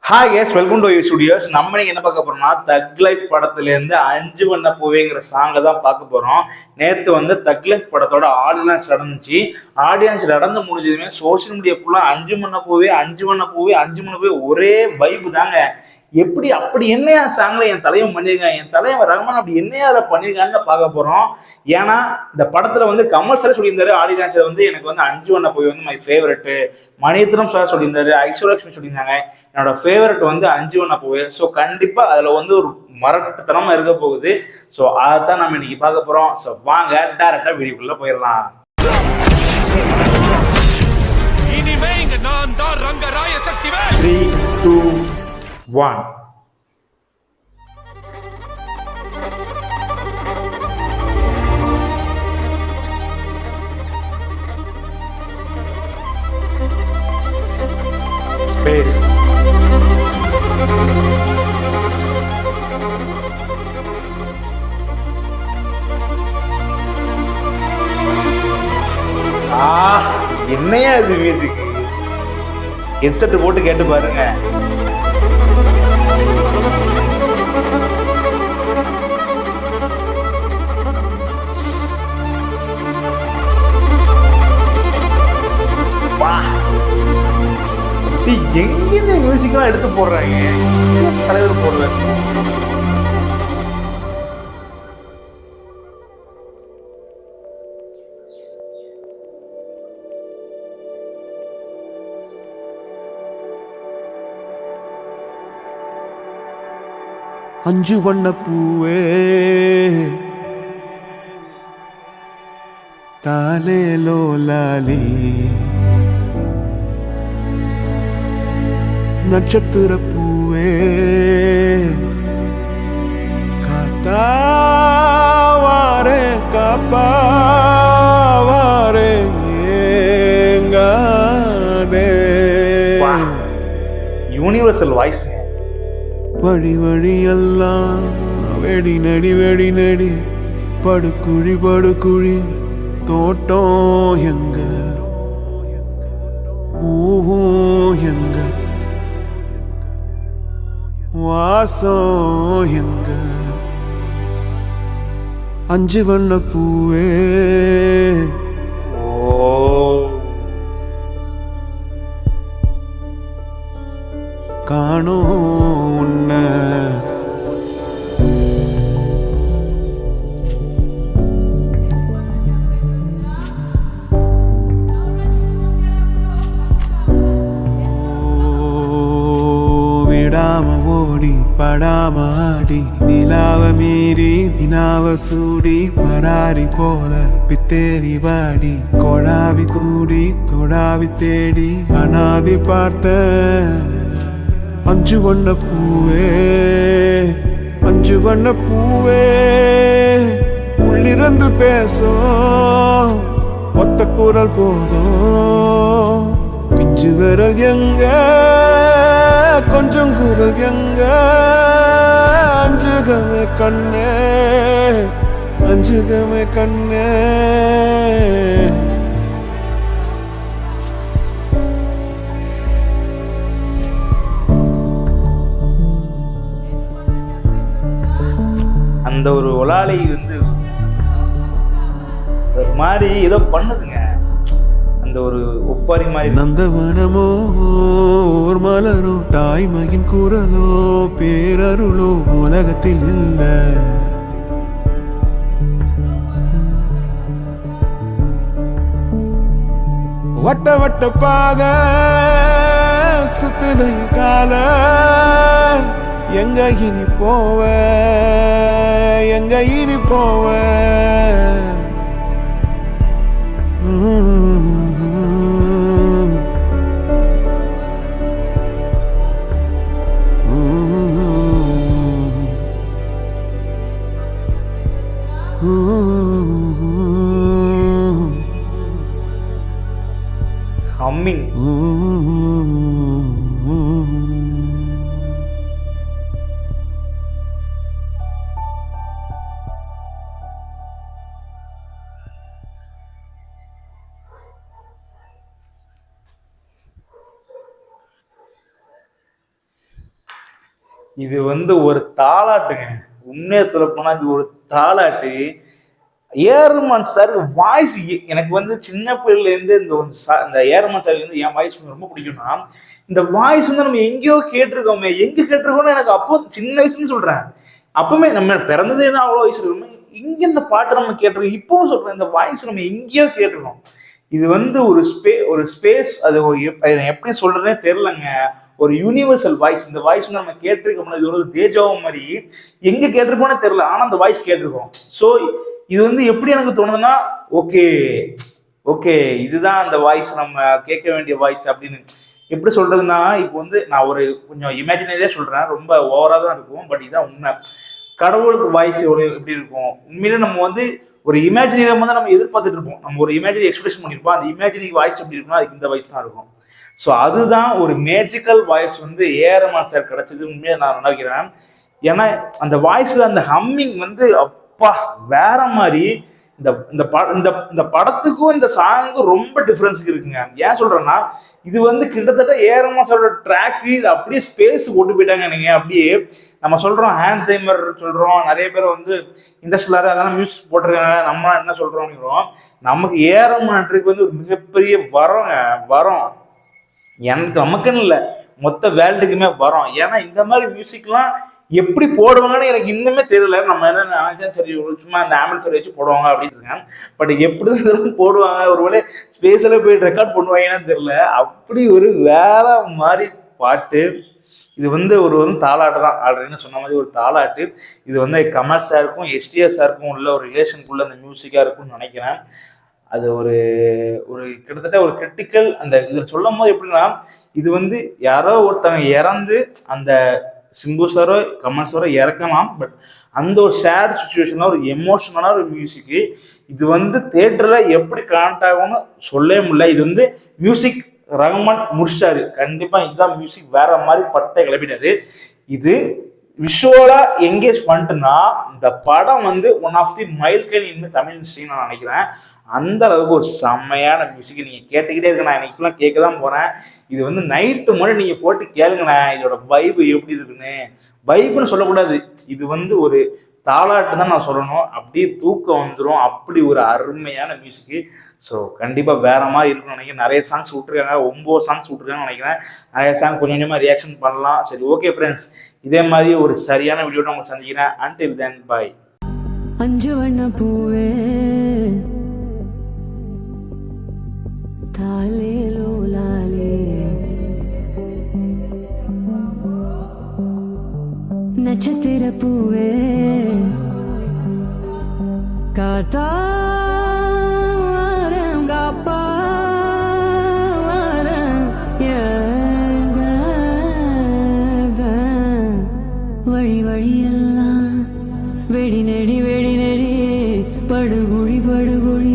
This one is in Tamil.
Hi guys, welcome to studios. நம்ம இன்னைக்கு என்ன பார்க்க போறோம்னா, தக் லைஃப் படத்துலேருந்து அஞ்சு வண்ண பூவேங்கிற சாங்கை தான் பார்க்க போறோம். நேற்று தக் லைஃப் படத்தோட ஆடியன்ஸ் நடந்துச்சு. ஆடியன்ஸ் நடந்து முடிஞ்சதுமே சோசியல் மீடியா ஃபுல்லாக அஞ்சு வண்ண பூவே, அஞ்சு வண்ண பூவே, அஞ்சு வண்ண பூவே ஒரே வைப்பு தாங்க. எப்படி அப்படி என்னையா சாங்ல என் தலைவன் பண்ணியிருக்காங்க, என் தலைவன் ரஹ்மான் அப்படி என்னையா அதை பண்ணியிருக்கான்னு பார்க்க போறோம். ஏன்னா இந்த படத்துல கமல் சார் சொல்லியிருந்தாரு, ஆடியன்ஸை எனக்கு அஞ்சு வண்ண பூவே மை ஃபேவரட்டு. மணியத்திரம் சார் சொல்லியிருந்தாரு, ஐஸ்வர்யலட்சுமி சொல்லியிருந்தாங்க. என்னோட ஃபேவரட் அஞ்சு வண்ண பூவே. ஸோ கண்டிப்பா அதுல ஒரு மரட்டுத்தனமா இருக்க போகுது. ஸோ அதைத்தான் நம்ம இன்னைக்கு பார்க்க போறோம். ஸோ வாங்க டைரக்டா வீடியோக்குள்ள போயிடலாம். இனிமே இங்க நான் தான் ரங்கராய சக்திவேல். 3, 2, 1. Space. என்னையா இது மியூசிக்? ஹெட்செட் போட்டு கேட்டு பாருங்க. எங்க மியூசிக்லாம் எடுத்து போடுறாங்க, தலைவர் போடல. அஞ்சு வண்ண பூவே தாலே லோலாலி, நட்சத்திர பூவே காத்தாவாரே காப்பாவாரே ஏங்காதே. Universal voice. வழி வழியெல்லாம் வெடி நடி வெடி நடி, படுக்குழி படுக்குழி தோட்டம் எங்க, பூவும் எங்க, வாசம் எங்க. அஞ்சு வண்ண பூவே காணோ உன்ன விடாம ஓடி படாம ஆடி, நிலாவ மீறி தினாவ சூடி, பராரி போல பித்தேரி வாடி, கொழாவி கூடி தொடாவி தேடி அனாதி பார்த்த அஞ்சு வண்ண பூவே. அஞ்சு வண்ண பூவே உள்ளிருந்து பேசும் ஒத்த குரல் போதும், பிஞ்சு விரல் எங்க கொஞ்சம் குரல் எங்க, அஞ்சுகமே கண்ணே அஞ்சுகமே கண்ணே. அந்த ஒரு ஒலாலை ஒரு மாதிரி ஏதோ பண்ணுதுங்க, அந்த ஒரு ஒப்பாரி மாதிரி. நந்தவனமோ ஓர் மலரோ, தாய்மையின் குரலோ, பேரருளோ உலகத்தில் இல்ல. வட்ட வட்ட பாத சுத்துதை கால, எங்க இனி போவ எங்க இனி போவ. ஹம்மிங். இது வந்து ஒரு தாலாட்டுங்க. உண்மையை சொல்ல போனா இது ஒரு தாலாட்டு. ஏர்மான் சார் வாய்ஸ் எனக்கு வந்து சின்ன பிள்ளைல இருந்து இந்த ஏர்மான் சார் வந்து என் வாய்ஸ் ரொம்ப பிடிக்கும்னா, இந்த வாய்ஸ் வந்து நம்ம எங்கேயோ கேட்டிருக்கோமே, எங்க கேட்டிருக்கோம்னு எனக்கு அப்போ சின்ன வயசுன்னு சொல்றேன். அப்பவுமே நம்ம பிறந்ததே தான் அவ்வளோ வயசு இருக்கோம், இங்க இந்த பாட்டை நம்ம கேட்டிருக்கோம். இப்பவும் சொல்றேன், இந்த வாய்ஸ் நம்ம எங்கேயோ கேட்டிருக்கோம். இது வந்து ஒரு ஸ்பேஸ், அது எப்படி சொல்றதுனே தெரியலங்க. ஒரு யூனிவர்சல் வாய்ஸ். இந்த வாய்ஸ் வந்து நம்ம கேட்டிருக்கோம்னா இது ஒரு தேஜாவும் மாதிரி எங்க கேட்டிருக்கோம்னே தெரியல, ஆனா அந்த வாய்ஸ் கேட்டிருக்கோம். ஸோ இது வந்து எப்படி எனக்கு தோணுதுன்னா, ஓகே ஓகே இதுதான் அந்த வாய்ஸ், நம்ம கேட்க வேண்டிய வாய்ஸ் அப்படின்னு. எப்படி சொல்றதுன்னா, இப்போ வந்து நான் ஒரு கொஞ்சம் இமேஜினரியா சொல்றேன், ரொம்ப ஓவரா தான் இருக்கும், பட் இதுதான் உண்மை. கடவுளுக்கு வாய்ஸ் எப்படி இருக்கும் உண்மையிலே, நம்ம வந்து ஒரு இமேஜினரியா தான் நம்ம எதிர்பார்த்துட்டு இருப்போம். நம்ம ஒரு இமேஜினரி எக்ஸ்பிரஷன் பண்ணியிருப்போம், அந்த இமேஜினரி வாய்ஸ் எப்படி இருக்குன்னா அதுக்கு இந்த வாய்ஸ் தான் இருக்கும். ஸோ அதுதான் ஒரு மேஜிக்கல் வாய்ஸ் வந்து ஏஆர் ரஹ்மான் சார் கிடைச்சது உண்மையை நான் நினைக்கிறேன். ஏன்னா அந்த வாய்ஸ்ல அந்த ஹம்மிங் வந்து அப்பா வேற மாதிரி. இந்த இந்த படத்துக்கும் இந்த சாங்குக்கும் ரொம்ப டிஃபரன்ஸ் இருக்குங்க. ஏன் சொல்றேன்னா, இது வந்து கிட்டத்தட்ட ஏஆர் ரஹ்மான் சாரோட ட்ராக்கு இது அப்படியே ஸ்பேஸ் கொண்டு போயிட்டாங்க. நீங்க அப்படியே நம்ம சொல்றோம் ஹேண்ட்ஸைமர் சொல்றோம், நிறைய பேர் வந்து இண்டஸ்ட்ரியலாக அதெல்லாம் மியூசிக் போட்டிருக்காங்க, நம்ம என்ன சொல்றோம் அப்படிங்கிறோம். நமக்கு ஏஆர் ரஹ்மான் வந்து ஒரு மிகப்பெரிய வரம். எனக்கு நமக்குன்னு இல்லை, மொத்த வேர்ல்டுக்குமே வரும். ஏன்னா இந்த மாதிரி மியூசிக்லாம் எப்படி போடுவாங்கன்னு எனக்கு இன்னுமே தெரியல. நம்ம என்ன நினைச்சா சரி சும்மா இந்த ஆம்பிள்ஃபயர் வச்சு போடுவாங்க அப்படின்னு இருக்கேன், பட் எப்படி இதெல்லாம் போடுவாங்க, ஒருவேளை ஸ்பேஸில் போய் ரெக்கார்ட் பண்ணுவாங்கன்னு தெரியல. அப்படி ஒரு வேற மாதிரி பாட்டு. இது வந்து ஒரு தாலாட்டு தான், ஆல்ரெடி சொன்ன மாதிரி ஒரு தாலாட்டு. இது வந்து கமல் சாருக்கும் எஸ்டிஎஸ் சாருக்கும் உள்ள ஒரு ரிலேஷனுக்குள்ள அந்த மியூசிக்காக இருக்கும்னு நினைக்கிறேன். அது ஒரு கிட்டத்தட்ட ஒரு கிரிட்டிக்கல். அந்த இதில் சொல்லும் போது எப்படின்னா, இது வந்து யாரோ ஒருத்தவங்க இறந்து அந்த சிம்பு சாரோ கமல் சாரோ இறக்கலாம், பட் அந்த ஒரு சேட் சுச்சுவேஷனில் ஒரு எமோஷனலான ஒரு மியூசிக்கு. இது வந்து தேட்டரில் எப்படி கனெக்ட் ஆகும்னு சொல்லவே முடியல. இது வந்து மியூசிக் ரஹ்மான் முடிச்சாரு, கண்டிப்பாக இதுதான் மியூசிக் வேற மாதிரி பட்டை கிளப்பிட்டாரு. இது விஷுவலா எங்கேஜ் பண்ணிட்டுனா இந்த படம் வந்து ஒன் ஆஃப் தி மைல்கல் இன் தமிழ் இண்டஸ்ட்ரி நான் நினைக்கிறேன். அந்த அளவுக்கு ஒரு செம்மையான மியூசிக் நீங்கள் கேட்டுக்கிட்டே இருக்க. நான் இன்னைக்குலாம் கேட்க தான் போகிறேன். இது வந்து நைட்டு மட்டும் நீங்கள் போட்டு கேளுங்கண்ணே, இதோட வைப்பு எப்படி இருக்குன்னு. வைப்புன்னு சொல்லக்கூடாது, இது வந்து ஒரு தாலாட்டு தான் நான் சொல்லணும். அப்படியே தூக்கம் வந்துடும், அப்படி ஒரு அருமையான மியூசிக்கு. ஸோ கண்டிப்பாக வேற மாதிரி இருக்குன்னு நினைக்கிறேன். நிறைய சாங்ஸ் விட்டுருக்காங்க, 9 சாங்ஸ் விட்டுருக்காங்கன்னு நினைக்கிறேன். நிறைய சாங் கொஞ்சம் கொஞ்சமாக ரியாக்ஷன் பண்ணலாம். சரி ஓகே ஃப்ரெண்ட்ஸ், இதே மாதிரி ஒரு சரியான வீடியோட உங்களை சந்திக்கிறேன். Until then bye. அஞ்சு வண்ண பூவே தாலே லோலாலே நட்சத்திர பூவே காத்தாரம் காப்பாரம் வழி வழியெல்லாம் வெடி நெடி படுகுழி